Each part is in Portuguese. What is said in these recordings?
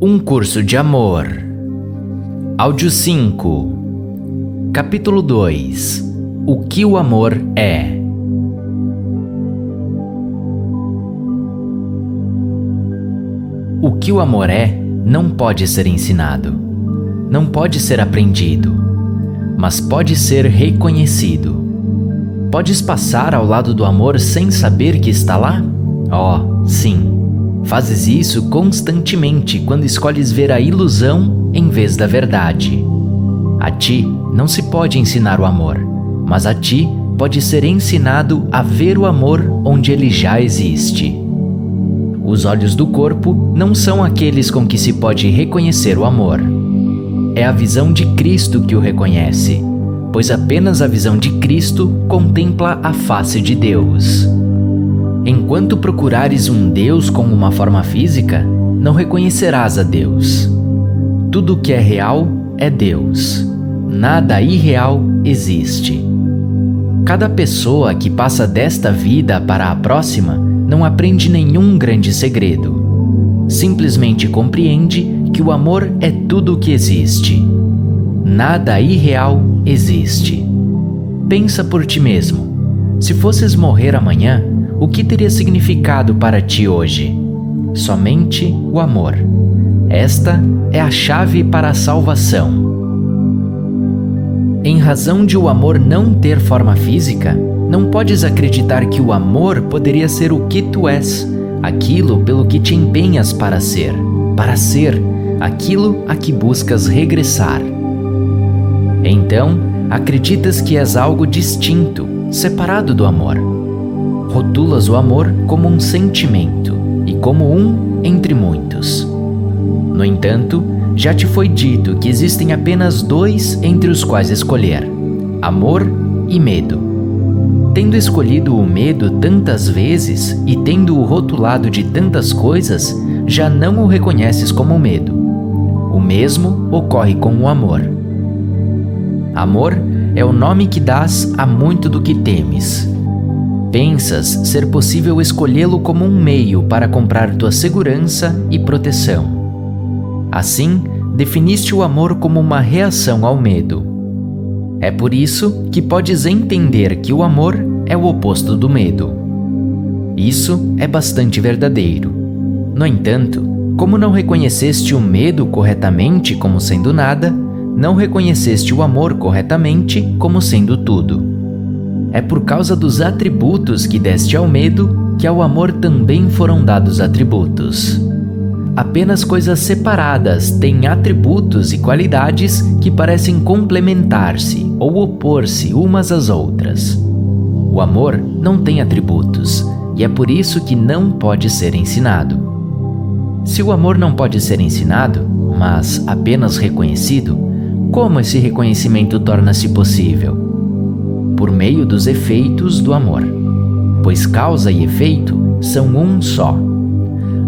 Um curso de amor. Áudio 5. Capítulo 2. O que o amor é? O que o amor é não pode ser ensinado, não pode ser aprendido, mas pode ser reconhecido. Podes passar ao lado do amor sem saber que está lá? Oh, sim. Fazes isso constantemente quando escolhes ver a ilusão em vez da verdade. A ti não se pode ensinar o amor, mas a ti pode ser ensinado a ver o amor onde ele já existe. Os olhos do corpo não são aqueles com que se pode reconhecer o amor. É a visão de Cristo que o reconhece, pois apenas a visão de Cristo contempla a face de Deus. Enquanto procurares um Deus com uma forma física, não reconhecerás a Deus. Tudo o que é real é Deus. Nada irreal existe. Cada pessoa que passa desta vida para a próxima não aprende nenhum grande segredo. Simplesmente compreende que o amor é tudo o que existe. Nada irreal existe. Pensa por ti mesmo. Se fosses morrer amanhã, o que teria significado para ti hoje? Somente o amor. Esta é a chave para a salvação. Em razão de o amor não ter forma física, não podes acreditar que o amor poderia ser o que tu és, aquilo pelo que te empenhas para ser aquilo a que buscas regressar. Então, acreditas que és algo distinto, separado do amor. Rotulas o amor como um sentimento e como um entre muitos. No entanto, já te foi dito que existem apenas dois entre os quais escolher: amor e medo. Tendo escolhido o medo tantas vezes e tendo-o rotulado de tantas coisas, já não o reconheces como medo. O mesmo ocorre com o amor. Amor é o nome que dás a muito do que temes. Pensas ser possível escolhê-lo como um meio para comprar tua segurança e proteção. Assim, definiste o amor como uma reação ao medo. É por isso que podes entender que o amor é o oposto do medo. Isso é bastante verdadeiro. No entanto, como não reconheceste o medo corretamente como sendo nada, não reconheceste o amor corretamente como sendo tudo. É por causa dos atributos que deste ao medo que ao amor também foram dados atributos. Apenas coisas separadas têm atributos e qualidades que parecem complementar-se ou opor-se umas às outras. O amor não tem atributos, e é por isso que não pode ser ensinado. Se o amor não pode ser ensinado, mas apenas reconhecido, como esse reconhecimento torna-se possível? Por meio dos efeitos do amor, pois causa e efeito são um só.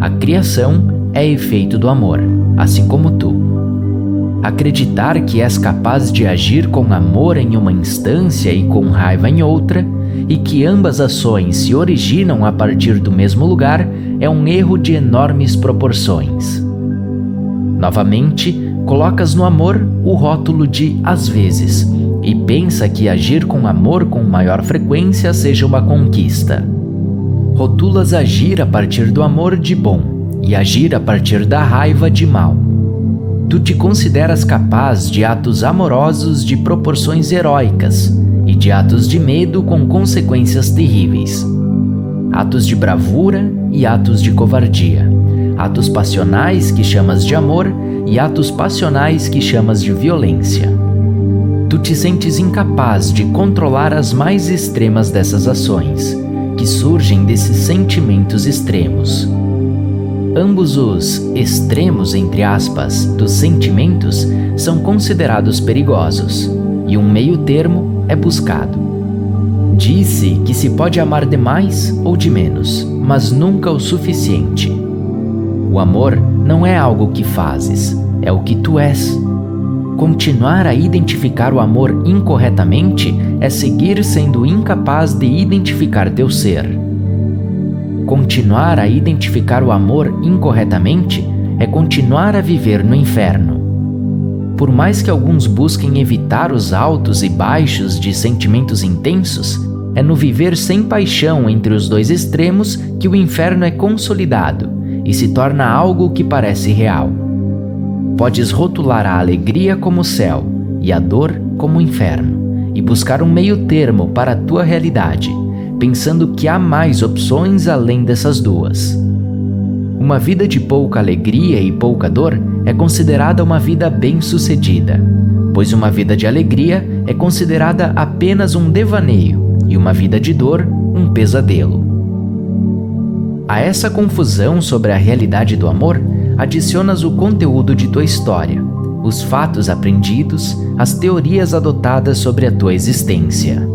A criação é efeito do amor, assim como tu. Acreditar que és capaz de agir com amor em uma instância e com raiva em outra, e que ambas ações se originam a partir do mesmo lugar, é um erro de enormes proporções. Novamente, colocas no amor o rótulo de às vezes, e pensa que agir com amor com maior frequência seja uma conquista. Rotulas agir a partir do amor de bom e agir a partir da raiva de mal. Tu te consideras capaz de atos amorosos de proporções heróicas e de atos de medo com consequências terríveis. Atos de bravura e atos de covardia. Atos passionais que chamas de amor e atos passionais que chamas de violência. Tu te sentes incapaz de controlar as mais extremas dessas ações, que surgem desses sentimentos extremos. Ambos os extremos, entre aspas, dos sentimentos são considerados perigosos, e um meio termo é buscado. Disse que se pode amar demais ou de menos, mas nunca o suficiente. O amor não é algo que fazes, é o que tu és. Continuar a identificar o amor incorretamente é seguir sendo incapaz de identificar teu ser. Continuar a identificar o amor incorretamente é continuar a viver no inferno. Por mais que alguns busquem evitar os altos e baixos de sentimentos intensos, é no viver sem paixão entre os dois extremos que o inferno é consolidado e se torna algo que parece real. Podes rotular a alegria como céu e a dor como inferno, e buscar um meio termo para a tua realidade, pensando que há mais opções além dessas duas. Uma vida de pouca alegria e pouca dor é considerada uma vida bem-sucedida, pois uma vida de alegria é considerada apenas um devaneio e uma vida de dor um pesadelo. A essa confusão sobre a realidade do amor, adicionas o conteúdo de tua história, os fatos aprendidos, as teorias adotadas sobre a tua existência.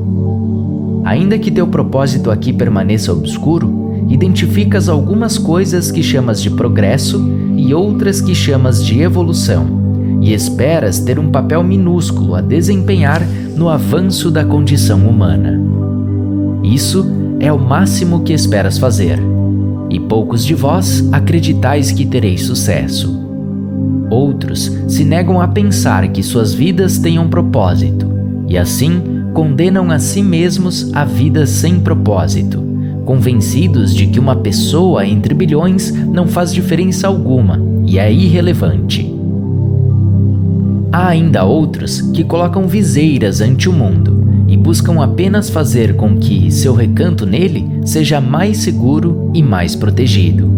Ainda que teu propósito aqui permaneça obscuro, identificas algumas coisas que chamas de progresso e outras que chamas de evolução, e esperas ter um papel minúsculo a desempenhar no avanço da condição humana. Isso é o máximo que esperas fazer, e poucos de vós acreditais que tereis sucesso. Outros se negam a pensar que suas vidas tenham propósito, e assim condenam a si mesmos a vida sem propósito, convencidos de que uma pessoa entre bilhões não faz diferença alguma e é irrelevante. Há ainda outros que colocam viseiras ante o mundo e buscam apenas fazer com que seu recanto nele seja mais seguro e mais protegido.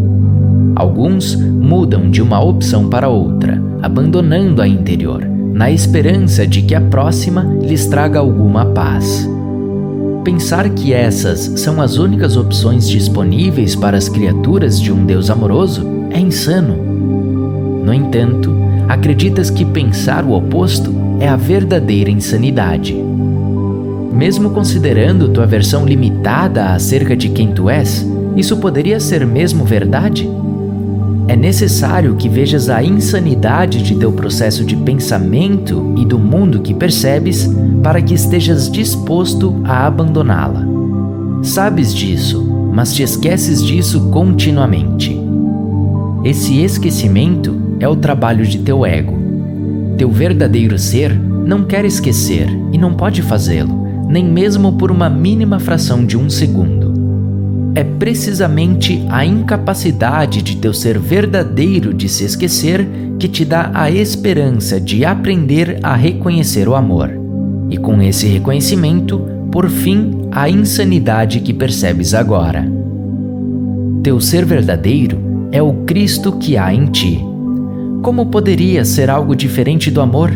Alguns mudam de uma opção para outra, abandonando a interior, na esperança de que a próxima lhes traga alguma paz. Pensar que essas são as únicas opções disponíveis para as criaturas de um Deus amoroso é insano. No entanto, acreditas que pensar o oposto é a verdadeira insanidade. Mesmo considerando tua versão limitada acerca de quem tu és, isso poderia ser mesmo verdade? É necessário que vejas a insanidade de teu processo de pensamento e do mundo que percebes para que estejas disposto a abandoná-la. Sabes disso, mas te esqueces disso continuamente. Esse esquecimento é o trabalho de teu ego. Teu verdadeiro ser não quer esquecer e não pode fazê-lo, nem mesmo por uma mínima fração de um segundo. É precisamente a incapacidade de teu ser verdadeiro de se esquecer que te dá a esperança de aprender a reconhecer o amor. E com esse reconhecimento, por fim, a insanidade que percebes agora. Teu ser verdadeiro é o Cristo que há em ti. Como poderia ser algo diferente do amor?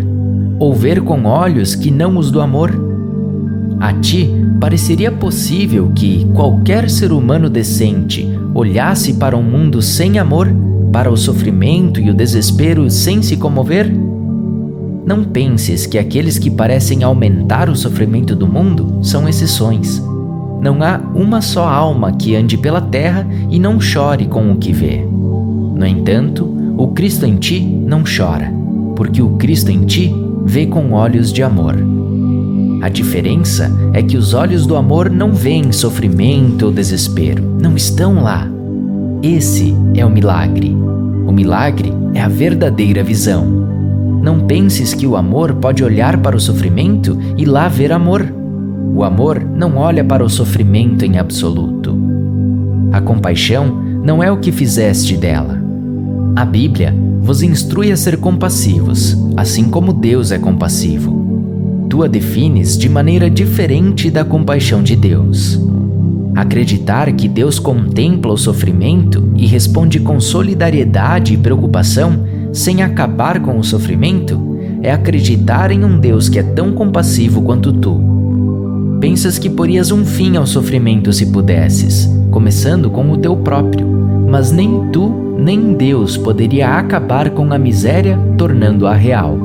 Ou ver com olhos que não os do amor? A ti pareceria possível que qualquer ser humano decente olhasse para um mundo sem amor, para o sofrimento e o desespero sem se comover? Não penses que aqueles que parecem aumentar o sofrimento do mundo são exceções. Não há uma só alma que ande pela terra e não chore com o que vê. No entanto, o Cristo em ti não chora, porque o Cristo em ti vê com olhos de amor. A diferença é que os olhos do amor não veem sofrimento ou desespero, não estão lá. Esse é o milagre. O milagre é a verdadeira visão. Não penses que o amor pode olhar para o sofrimento e lá ver amor. O amor não olha para o sofrimento em absoluto. A compaixão não é o que fizeste dela. A Bíblia vos instrui a ser compassivos, assim como Deus é compassivo. Tu a defines de maneira diferente da compaixão de Deus. Acreditar que Deus contempla o sofrimento e responde com solidariedade e preocupação, sem acabar com o sofrimento, é acreditar em um Deus que é tão compassivo quanto tu. Pensas que porias um fim ao sofrimento se pudesses, começando com o teu próprio, mas nem tu nem Deus poderia acabar com a miséria, tornando-a real.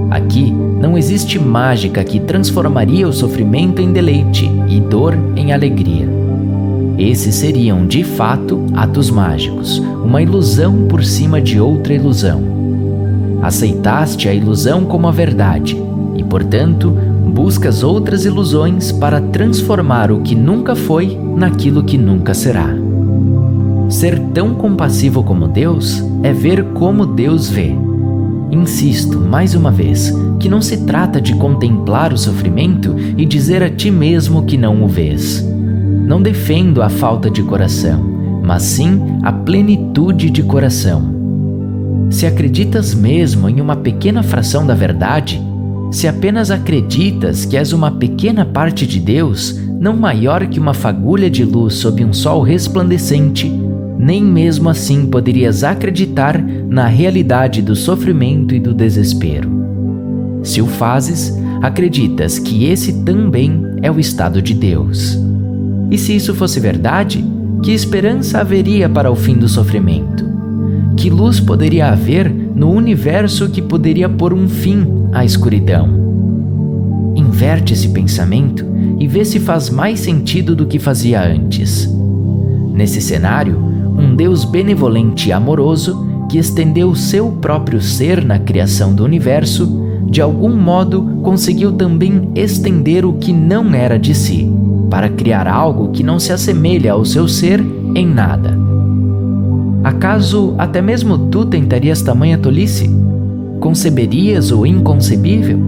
Aqui não existe mágica que transformaria o sofrimento em deleite e dor em alegria. Esses seriam, de fato, atos mágicos, uma ilusão por cima de outra ilusão. Aceitaste a ilusão como a verdade e, portanto, buscas outras ilusões para transformar o que nunca foi naquilo que nunca será. Ser tão compassivo como Deus é ver como Deus vê. Insisto, mais uma vez, que não se trata de contemplar o sofrimento e dizer a ti mesmo que não o vês. Não defendo a falta de coração, mas sim a plenitude de coração. Se acreditas mesmo em uma pequena fração da verdade, se apenas acreditas que és uma pequena parte de Deus, não maior que uma fagulha de luz sob um sol resplandecente, nem mesmo assim poderias acreditar na realidade do sofrimento e do desespero. Se o fazes, acreditas que esse também é o estado de Deus. E se isso fosse verdade, que esperança haveria para o fim do sofrimento? Que luz poderia haver no universo que poderia pôr um fim à escuridão? Inverte esse pensamento e vê se faz mais sentido do que fazia antes. Nesse cenário, um Deus benevolente e amoroso, que estendeu seu próprio ser na criação do universo, de algum modo conseguiu também estender o que não era de si, para criar algo que não se assemelha ao seu ser em nada. Acaso até mesmo tu tentarias tamanha tolice? Conceberias o inconcebível?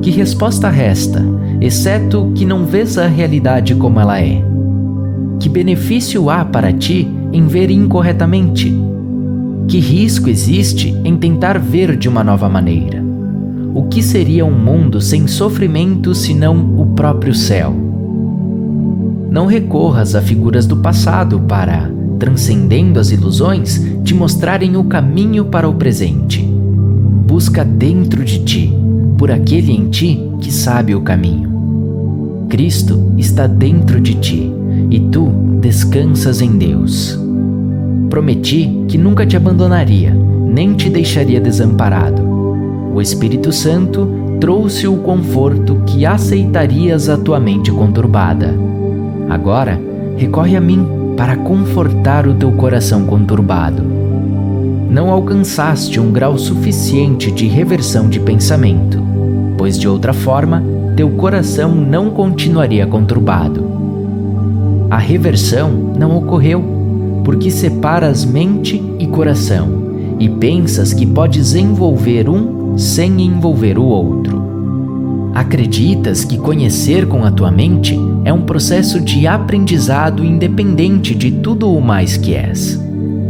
Que resposta resta, exceto que não vês a realidade como ela é? Que benefício há para ti em ver incorretamente? Que risco existe em tentar ver de uma nova maneira? O que seria um mundo sem sofrimento senão o próprio céu? Não recorras a figuras do passado para, transcendendo as ilusões, te mostrarem o caminho para o presente. Busca dentro de ti, por aquele em ti que sabe o caminho. Cristo está dentro de ti e tu descansas em Deus. Prometi que nunca te abandonaria, nem te deixaria desamparado. O Espírito Santo trouxe o conforto que aceitarias a tua mente conturbada. Agora, recorre a mim para confortar o teu coração conturbado. Não alcançaste um grau suficiente de reversão de pensamento, pois de outra forma, teu coração não continuaria conturbado. A reversão não ocorreu, porque separas mente e coração, e pensas que podes envolver um sem envolver o outro. Acreditas que conhecer com a tua mente é um processo de aprendizado independente de tudo o mais que és.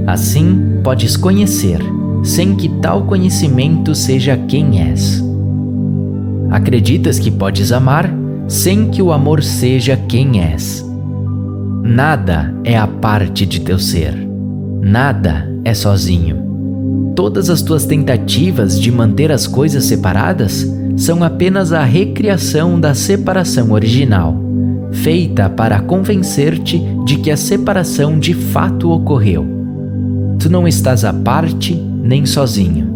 Assim, podes conhecer, sem que tal conhecimento seja quem és. Acreditas que podes amar, sem que o amor seja quem és. Nada é a parte de teu ser. Nada é sozinho. Todas as tuas tentativas de manter as coisas separadas são apenas a recriação da separação original, feita para convencer-te de que a separação de fato ocorreu. Tu não estás à parte nem sozinho.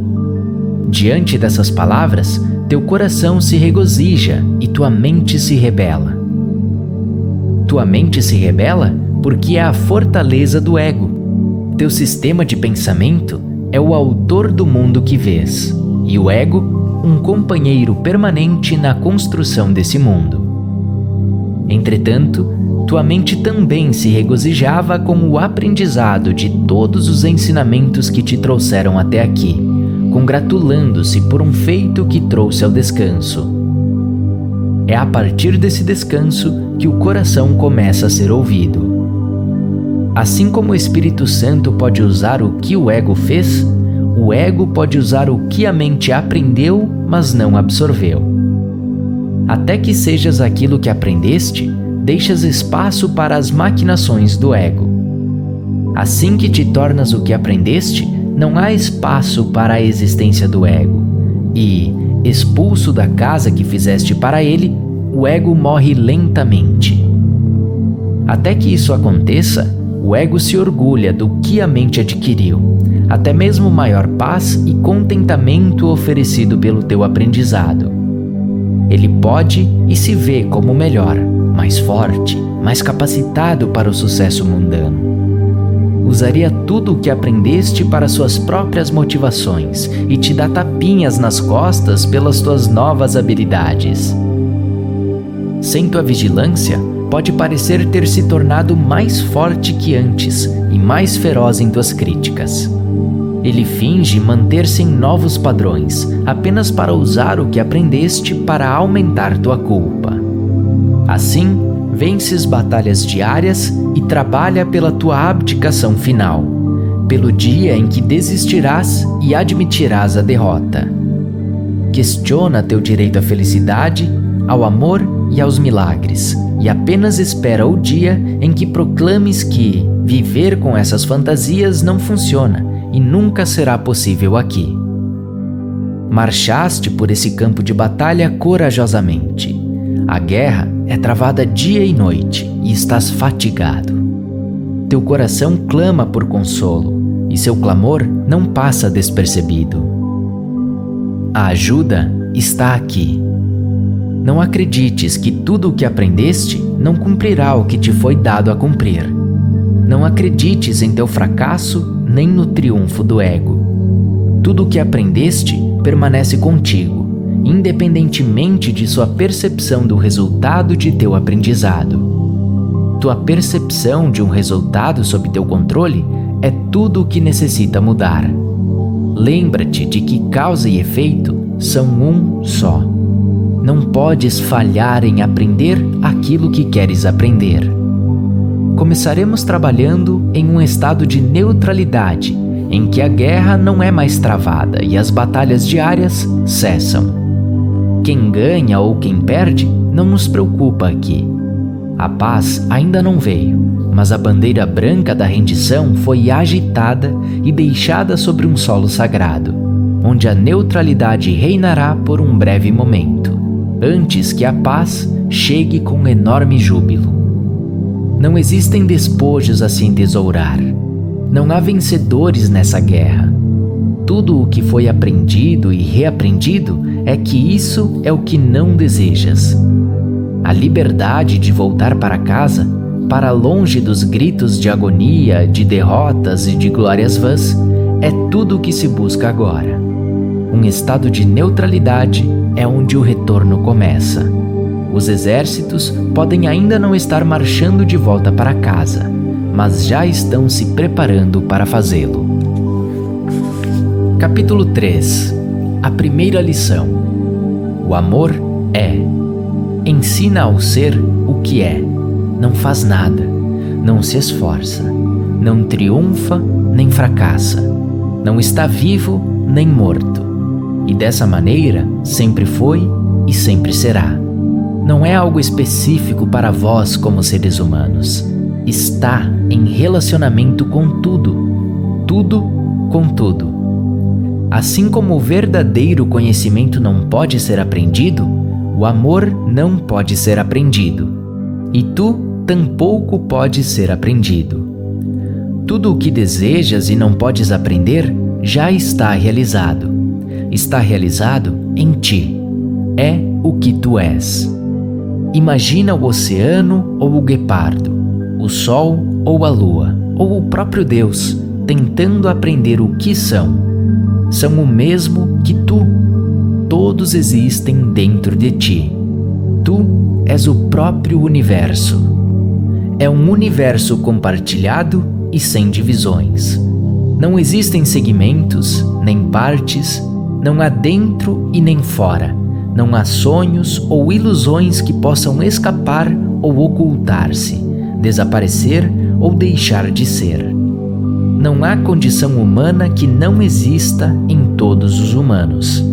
Diante dessas palavras, teu coração se regozija e tua mente se rebela. Tua mente se rebela porque é a fortaleza do ego. Teu sistema de pensamento é o autor do mundo que vês, e o ego, um companheiro permanente na construção desse mundo. Entretanto, tua mente também se regozijava com o aprendizado de todos os ensinamentos que te trouxeram até aqui, congratulando-se por um feito que trouxe ao descanso. É a partir desse descanso que o coração começa a ser ouvido. Assim como o Espírito Santo pode usar o que o ego fez, o ego pode usar o que a mente aprendeu, mas não absorveu. Até que sejas aquilo que aprendeste, deixas espaço para as maquinações do ego. Assim que te tornas o que aprendeste, não há espaço para a existência do ego. E, expulso da casa que fizeste para ele, o ego morre lentamente. Até que isso aconteça, o ego se orgulha do que a mente adquiriu, até mesmo maior paz e contentamento oferecido pelo teu aprendizado. Ele pode e se vê como melhor, mais forte, mais capacitado para o sucesso mundano. Usaria tudo o que aprendeste para suas próprias motivações e te dá tapinhas nas costas pelas tuas novas habilidades. Sem tua vigilância, pode parecer ter se tornado mais forte que antes e mais feroz em tuas críticas. Ele finge manter-se em novos padrões, apenas para usar o que aprendeste para aumentar tua culpa. Assim, vences batalhas diárias e trabalha pela tua abdicação final, pelo dia em que desistirás e admitirás a derrota. Questiona teu direito à felicidade, ao amor e aos milagres, e apenas espera o dia em que proclames que viver com essas fantasias não funciona e nunca será possível aqui. Marchaste por esse campo de batalha corajosamente. A guerra é travada dia e noite e estás fatigado. Teu coração clama por consolo e seu clamor não passa despercebido. A ajuda está aqui. Não acredites que tudo o que aprendeste não cumprirá o que te foi dado a cumprir. Não acredites em teu fracasso nem no triunfo do ego. Tudo o que aprendeste permanece contigo, independentemente de sua percepção do resultado de teu aprendizado. Tua percepção de um resultado sob teu controle é tudo o que necessita mudar. Lembra-te de que causa e efeito são um só. Não podes falhar em aprender aquilo que queres aprender. Começaremos trabalhando em um estado de neutralidade, em que a guerra não é mais travada e as batalhas diárias cessam. Quem ganha ou quem perde não nos preocupa aqui. A paz ainda não veio, mas a bandeira branca da rendição foi agitada e deixada sobre um solo sagrado, onde a neutralidade reinará por um breve momento, antes que a paz chegue com enorme júbilo. Não existem despojos a se entesourar. Não há vencedores nessa guerra. Tudo o que foi aprendido e reaprendido é que isso é o que não desejas. A liberdade de voltar para casa, para longe dos gritos de agonia, de derrotas e de glórias vãs, é tudo o que se busca agora. Um estado de neutralidade é onde o retorno começa. Os exércitos podem ainda não estar marchando de volta para casa, mas já estão se preparando para fazê-lo. Capítulo 3. A primeira lição. O amor é. Ensina ao ser o que é. Não faz nada, não se esforça, não triunfa nem fracassa, não está vivo nem morto. E dessa maneira sempre foi e sempre será. Não é algo específico para vós como seres humanos. Está em relacionamento com tudo, tudo com tudo. Assim como o verdadeiro conhecimento não pode ser aprendido, o amor não pode ser aprendido. E tu tampouco podes ser aprendido. Tudo o que desejas e não podes aprender já está realizado. Está realizado em ti. É o que tu és. Imagina o oceano ou o guepardo, o sol ou a lua, ou o próprio Deus, tentando aprender o que são. São o mesmo que tu. Todos existem dentro de ti. Tu és o próprio universo. É um universo compartilhado e sem divisões. Não existem segmentos, nem partes, não há dentro e nem fora. Não há sonhos ou ilusões que possam escapar ou ocultar-se, desaparecer ou deixar de ser. Não há condição humana que não exista em todos os humanos.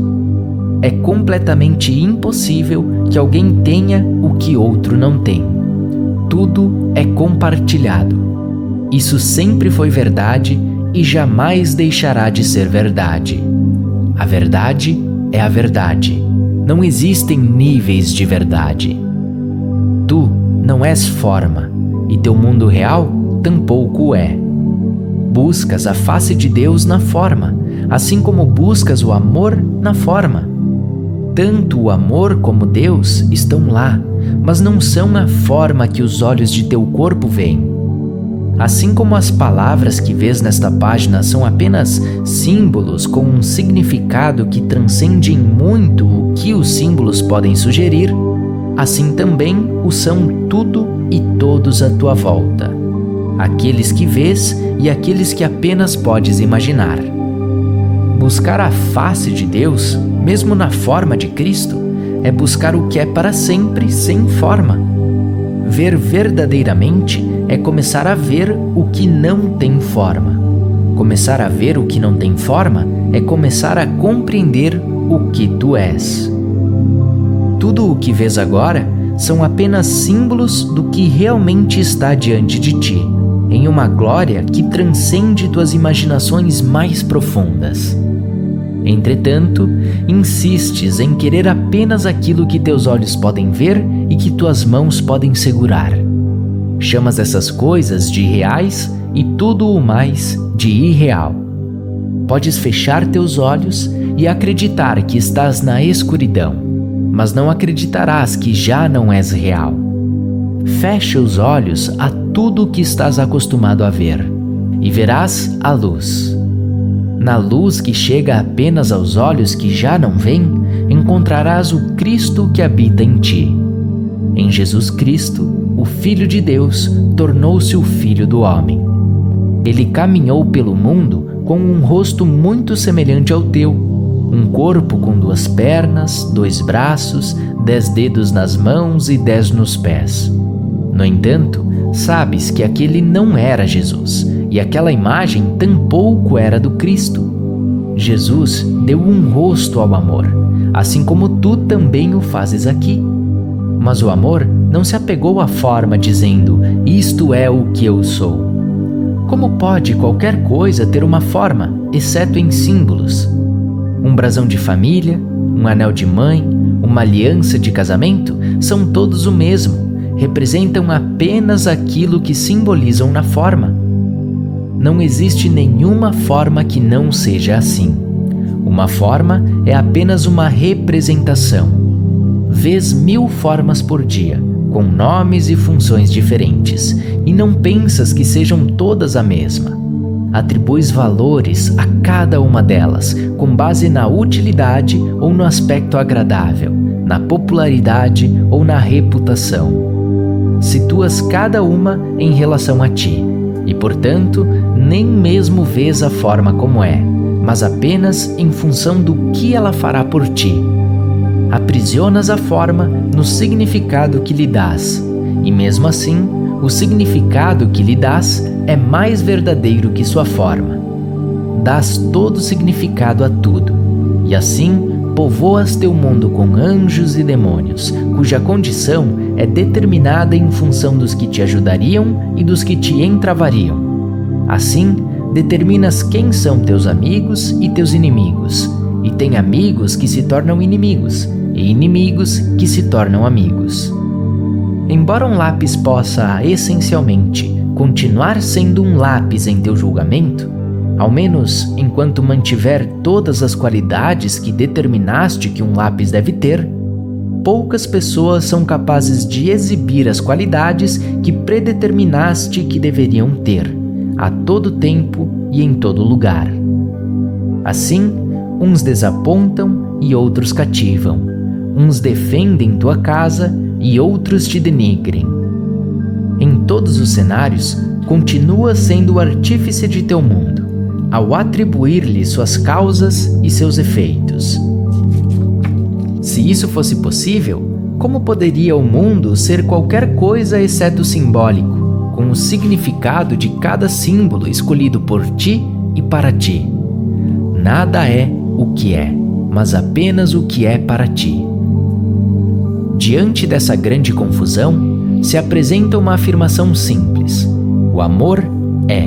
É completamente impossível que alguém tenha o que outro não tem. Tudo é compartilhado. Isso sempre foi verdade e jamais deixará de ser verdade. A verdade é a verdade. Não existem níveis de verdade. Tu não és forma, e teu mundo real tampouco o é. Buscas a face de Deus na forma, assim como buscas o amor na forma. Tanto o amor como Deus estão lá, mas não são a forma que os olhos de teu corpo veem. Assim como as palavras que vês nesta página são apenas símbolos com um significado que transcende em muito o que os símbolos podem sugerir, assim também o são tudo e todos à tua volta, aqueles que vês e aqueles que apenas podes imaginar. Buscar a face de Deus, mesmo na forma de Cristo, é buscar o que é para sempre sem forma. Ver verdadeiramente é começar a ver o que não tem forma. Começar a ver o que não tem forma é começar a compreender o que tu és. Tudo o que vês agora são apenas símbolos do que realmente está diante de ti, em uma glória que transcende tuas imaginações mais profundas. Entretanto, insistes em querer apenas aquilo que teus olhos podem ver e que tuas mãos podem segurar. Chamas essas coisas de reais e tudo o mais de irreal. Podes fechar teus olhos e acreditar que estás na escuridão, mas não acreditarás que já não és real. Fecha os olhos a tudo o que estás acostumado a ver e verás a luz. Na luz que chega apenas aos olhos que já não veem, encontrarás o Cristo que habita em ti. Em Jesus Cristo, o Filho de Deus tornou-se o Filho do homem. Ele caminhou pelo mundo com um rosto muito semelhante ao teu, um corpo com 2 pernas, 2 braços, 10 dedos nas mãos e 10 nos pés. No entanto, sabes que aquele não era Jesus, e aquela imagem tampouco era do Cristo. Jesus deu um rosto ao amor, assim como tu também o fazes aqui. Mas o amor não se apegou à forma dizendo, isto é o que eu sou. Como pode qualquer coisa ter uma forma, exceto em símbolos? Um brasão de família, um anel de mãe, uma aliança de casamento, são todos o mesmo, representam apenas aquilo que simbolizam na forma. Não existe nenhuma forma que não seja assim. Uma forma é apenas uma representação. Vês 1000 formas por dia, com nomes e funções diferentes, e não pensas que sejam todas a mesma. Atribuis valores a cada uma delas, com base na utilidade ou no aspecto agradável, na popularidade ou na reputação. Situas cada uma em relação a ti, e, portanto, nem mesmo vês a forma como é, mas apenas em função do que ela fará por ti. Aprisionas a forma no significado que lhe dás, e mesmo assim, o significado que lhe dás é mais verdadeiro que sua forma. Dás todo significado a tudo, e assim povoas teu mundo com anjos e demônios, cuja condição é determinada em função dos que te ajudariam e dos que te entravariam. Assim, determinas quem são teus amigos e teus inimigos, e tem amigos que se tornam inimigos, e inimigos que se tornam amigos. Embora um lápis possa, essencialmente, continuar sendo um lápis em teu julgamento, ao menos enquanto mantiver todas as qualidades que determinaste que um lápis deve ter, poucas pessoas são capazes de exibir as qualidades que predeterminaste que deveriam ter, a todo tempo e em todo lugar. Assim, uns desapontam e outros cativam, uns defendem tua casa e outros te denigrem. Em todos os cenários, continua sendo o artífice de teu mundo, ao atribuir-lhe suas causas e seus efeitos. Se isso fosse possível, como poderia o mundo ser qualquer coisa exceto simbólico, com o significado de cada símbolo escolhido por ti e para ti? Nada é o que é, mas apenas o que é para ti. Diante dessa grande confusão, se apresenta uma afirmação simples: o amor é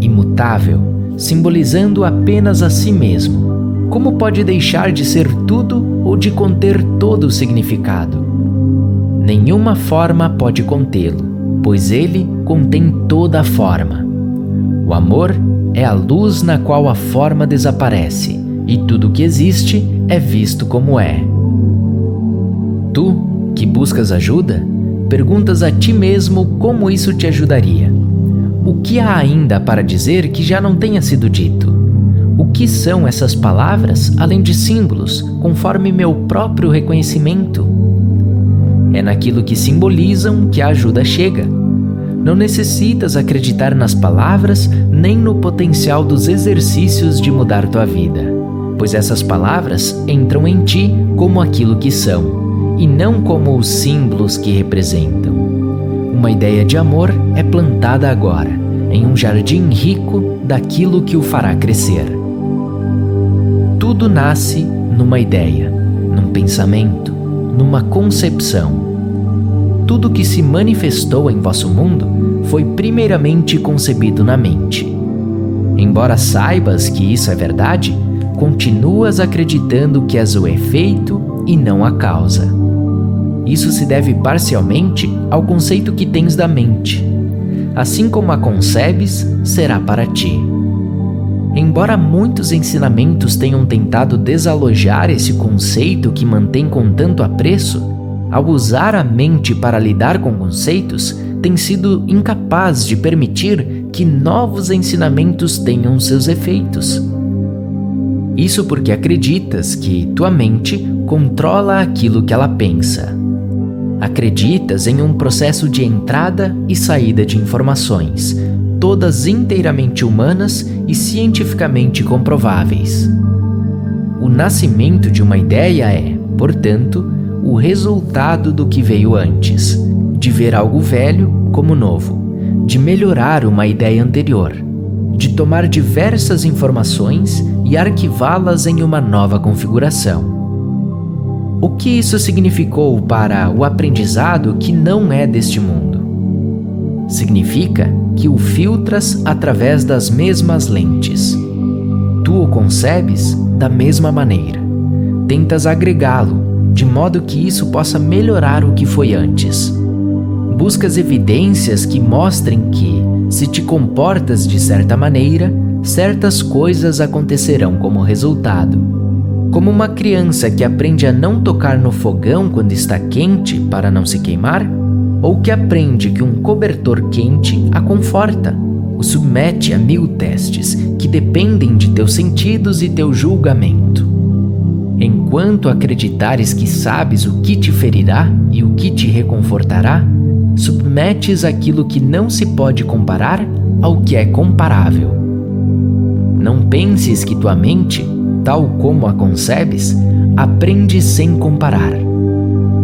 imutável, simbolizando apenas a si mesmo. Como pode deixar de ser tudo ou de conter todo o significado? Nenhuma forma pode contê-lo, pois ele contém toda a forma. O amor é a luz na qual a forma desaparece, e tudo que existe é visto como é. Tu, que buscas ajuda, perguntas a ti mesmo como isso te ajudaria. O que há ainda para dizer que já não tenha sido dito? O que são essas palavras, além de símbolos, conforme meu próprio reconhecimento? É naquilo que simbolizam que a ajuda chega. Não necessitas acreditar nas palavras nem no potencial dos exercícios de mudar tua vida, pois essas palavras entram em ti como aquilo que são, e não como os símbolos que representam. Uma ideia de amor é plantada agora, em um jardim rico daquilo que o fará crescer. Tudo nasce numa ideia, num pensamento, numa concepção. Tudo que se manifestou em vosso mundo foi primeiramente concebido na mente. Embora saibas que isso é verdade, continuas acreditando que és o efeito e não a causa. Isso se deve parcialmente ao conceito que tens da mente. Assim como a concebes, será para ti. Embora muitos ensinamentos tenham tentado desalojar esse conceito que mantém com tanto apreço, ao usar a mente para lidar com conceitos, tem sido incapaz de permitir que novos ensinamentos tenham seus efeitos. Isso porque acreditas que tua mente controla aquilo que ela pensa. Acreditas em um processo de entrada e saída de informações, todas inteiramente humanas e cientificamente comprováveis. O nascimento de uma ideia é, portanto, o resultado do que veio antes, de ver algo velho como novo, de melhorar uma ideia anterior, de tomar diversas informações e arquivá-las em uma nova configuração. O que isso significou para o aprendizado que não é deste mundo? Significa que o filtras através das mesmas lentes. Tu o concebes da mesma maneira. Tentas agregá-lo, de modo que isso possa melhorar o que foi antes. Buscas evidências que mostrem que, se te comportas de certa maneira, certas coisas acontecerão como resultado. Como uma criança que aprende a não tocar no fogão quando está quente para não se queimar, ou que aprende que um cobertor quente a conforta, o submete a 1000 testes que dependem de teus sentidos e teu julgamento. Enquanto acreditares que sabes o que te ferirá e o que te reconfortará, submetes aquilo que não se pode comparar ao que é comparável. Não penses que tua mente, tal como a concebes, aprende sem comparar.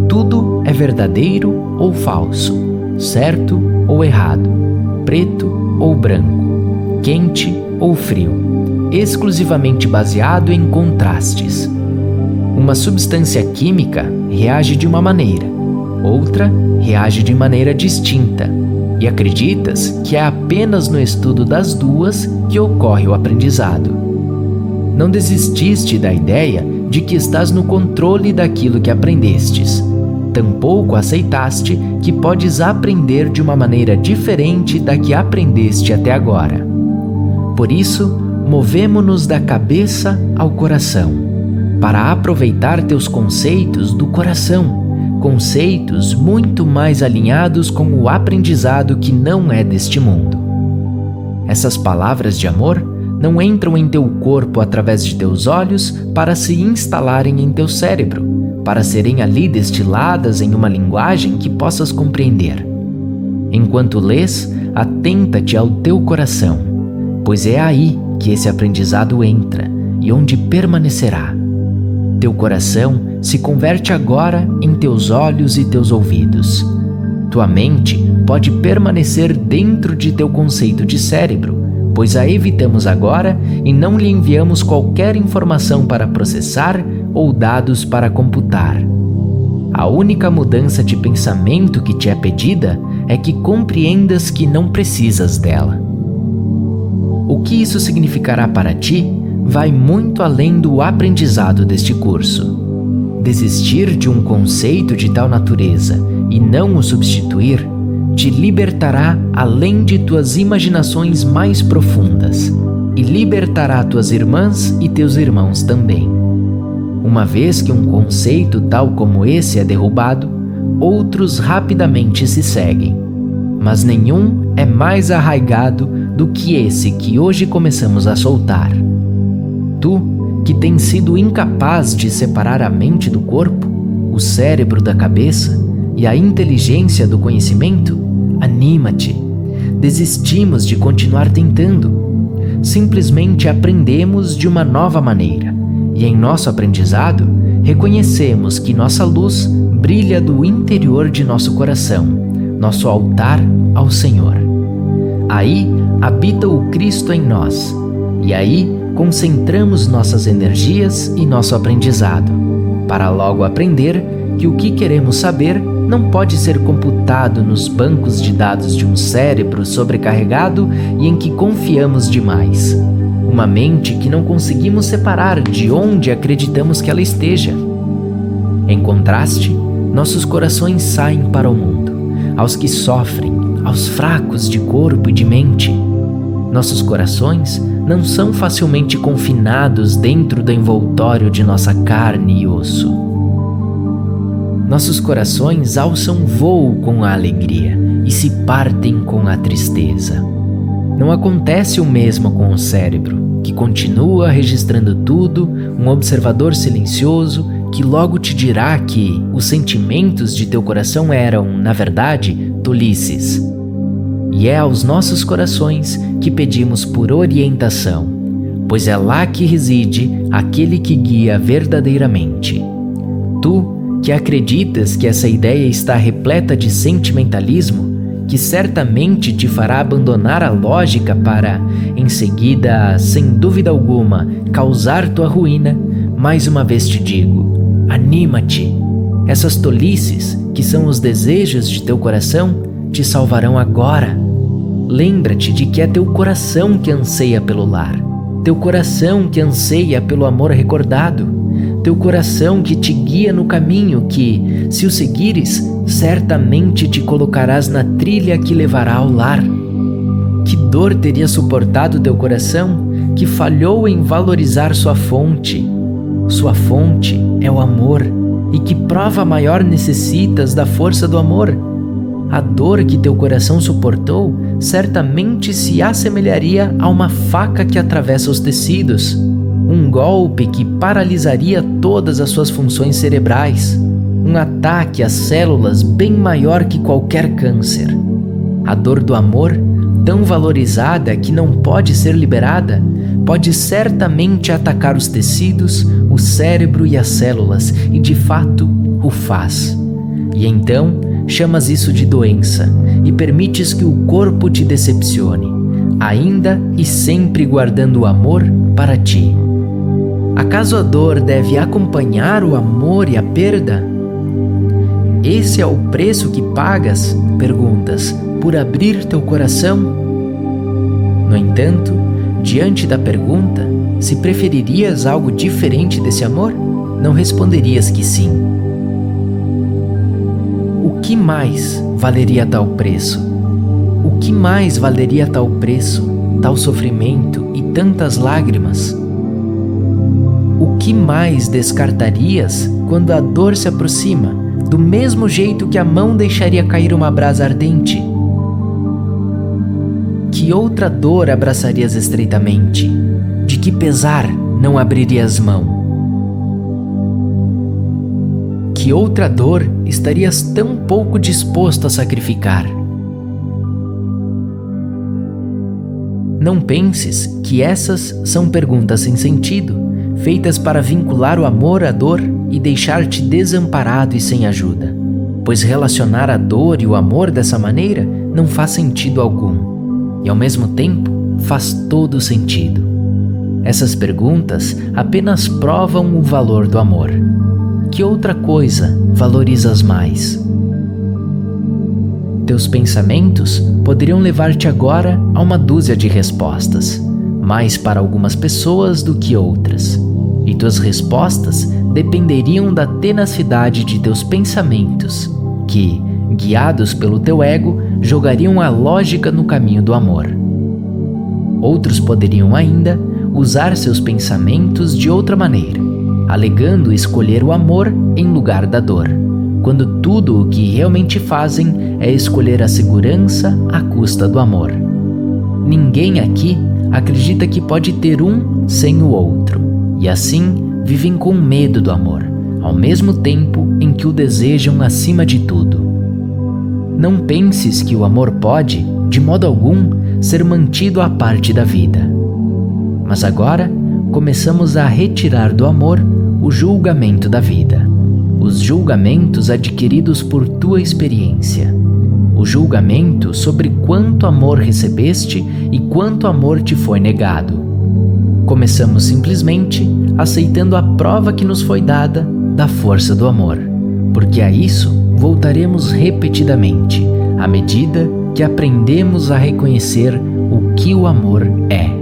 Tudo é verdadeiro ou falso, certo ou errado, preto ou branco, quente ou frio, exclusivamente baseado em contrastes. Uma substância química reage de uma maneira, outra reage de maneira distinta, e acreditas que é apenas no estudo das duas que ocorre o aprendizado. Não desististe da ideia de que estás no controle daquilo que aprendestes. Tampouco aceitaste que podes aprender de uma maneira diferente da que aprendeste até agora. Por isso, movemo-nos da cabeça ao coração, para aproveitar teus conceitos do coração, conceitos muito mais alinhados com o aprendizado que não é deste mundo. Essas palavras de amor não entram em teu corpo através de teus olhos para se instalarem em teu cérebro, para serem ali destiladas em uma linguagem que possas compreender. Enquanto lês, atenta-te ao teu coração, pois é aí que esse aprendizado entra e onde permanecerá. Teu coração se converte agora em teus olhos e teus ouvidos. Tua mente pode permanecer dentro de teu conceito de cérebro, pois a evitamos agora e não lhe enviamos qualquer informação para processar ou dados para computar. A única mudança de pensamento que te é pedida é que compreendas que não precisas dela. O que isso significará para ti vai muito além do aprendizado deste curso. Desistir de um conceito de tal natureza e não o substituir te libertará além de tuas imaginações mais profundas e libertará tuas irmãs e teus irmãos também. Uma vez que um conceito tal como esse é derrubado, outros rapidamente se seguem, mas nenhum é mais arraigado do que esse que hoje começamos a soltar. Tu, que tens sido incapaz de separar a mente do corpo, o cérebro da cabeça, e a inteligência do conhecimento, anima-te. Desistimos de continuar tentando. Simplesmente aprendemos de uma nova maneira, e em nosso aprendizado, reconhecemos que nossa luz brilha do interior de nosso coração, nosso altar ao Senhor. Aí habita o Cristo em nós, e aí concentramos nossas energias e nosso aprendizado, para logo aprender que o que queremos saber não pode ser computado nos bancos de dados de um cérebro sobrecarregado e em que confiamos demais. Uma mente que não conseguimos separar de onde acreditamos que ela esteja. Em contraste, nossos corações saem para o mundo, aos que sofrem, aos fracos de corpo e de mente. Nossos corações não são facilmente confinados dentro do envoltório de nossa carne e osso. Nossos corações alçam voo com a alegria e se partem com a tristeza. Não acontece o mesmo com o cérebro, que continua registrando tudo, um observador silencioso que logo te dirá que os sentimentos de teu coração eram, na verdade, tolices. E é aos nossos corações que pedimos por orientação, pois é lá que reside aquele que guia verdadeiramente. Tu, que acreditas que essa ideia está repleta de sentimentalismo, que certamente te fará abandonar a lógica para, em seguida, sem dúvida alguma, causar tua ruína, mais uma vez te digo, anima-te. Essas tolices, que são os desejos de teu coração, te salvarão agora. Lembra-te de que é teu coração que anseia pelo lar, teu coração que anseia pelo amor recordado, teu coração que te guia no caminho que, se o seguires, certamente te colocarás na trilha que levará ao lar. Que dor teria suportado teu coração que falhou em valorizar sua fonte? Sua fonte é o amor, e que prova maior necessitas da força do amor? A dor que teu coração suportou certamente se assemelharia a uma faca que atravessa os tecidos, um golpe que paralisaria todas as suas funções cerebrais, um ataque às células bem maior que qualquer câncer. A dor do amor, tão valorizada que não pode ser liberada, pode certamente atacar os tecidos, o cérebro e as células, e de fato o faz. E então chamas isso de doença e permites que o corpo te decepcione, ainda e sempre guardando o amor para ti. Acaso a dor deve acompanhar o amor e a perda? Esse é o preço que pagas, perguntas, por abrir teu coração? No entanto, diante da pergunta, se preferirias algo diferente desse amor, não responderias que sim. O que mais valeria tal preço? O que mais valeria tal preço, tal sofrimento e tantas lágrimas? O que mais descartarias quando a dor se aproxima, do mesmo jeito que a mão deixaria cair uma brasa ardente? Que outra dor abraçarias estreitamente? De que pesar não abririas mão? Que outra dor estarias tão pouco disposto a sacrificar? Não penses que essas são perguntas sem sentido, feitas para vincular o amor à dor e deixar-te desamparado e sem ajuda, pois relacionar a dor e o amor dessa maneira não faz sentido algum, e ao mesmo tempo faz todo sentido. Essas perguntas apenas provam o valor do amor. Que outra coisa valorizas mais? Teus pensamentos poderiam levar-te agora a uma dúzia de respostas, mais para algumas pessoas do que outras. E tuas respostas dependeriam da tenacidade de teus pensamentos, que, guiados pelo teu ego, jogariam a lógica no caminho do amor. Outros poderiam ainda usar seus pensamentos de outra maneira, alegando escolher o amor em lugar da dor, quando tudo o que realmente fazem é escolher a segurança à custa do amor. Ninguém aqui acredita que pode ter um sem o outro, e assim vivem com medo do amor, ao mesmo tempo em que o desejam acima de tudo. Não penses que o amor pode, de modo algum, ser mantido à parte da vida. Mas agora começamos a retirar do amor o julgamento da vida, os julgamentos adquiridos por tua experiência, o julgamento sobre quanto amor recebeste e quanto amor te foi negado. Começamos simplesmente aceitando a prova que nos foi dada da força do amor, porque a isso voltaremos repetidamente, à medida que aprendemos a reconhecer o que o amor é.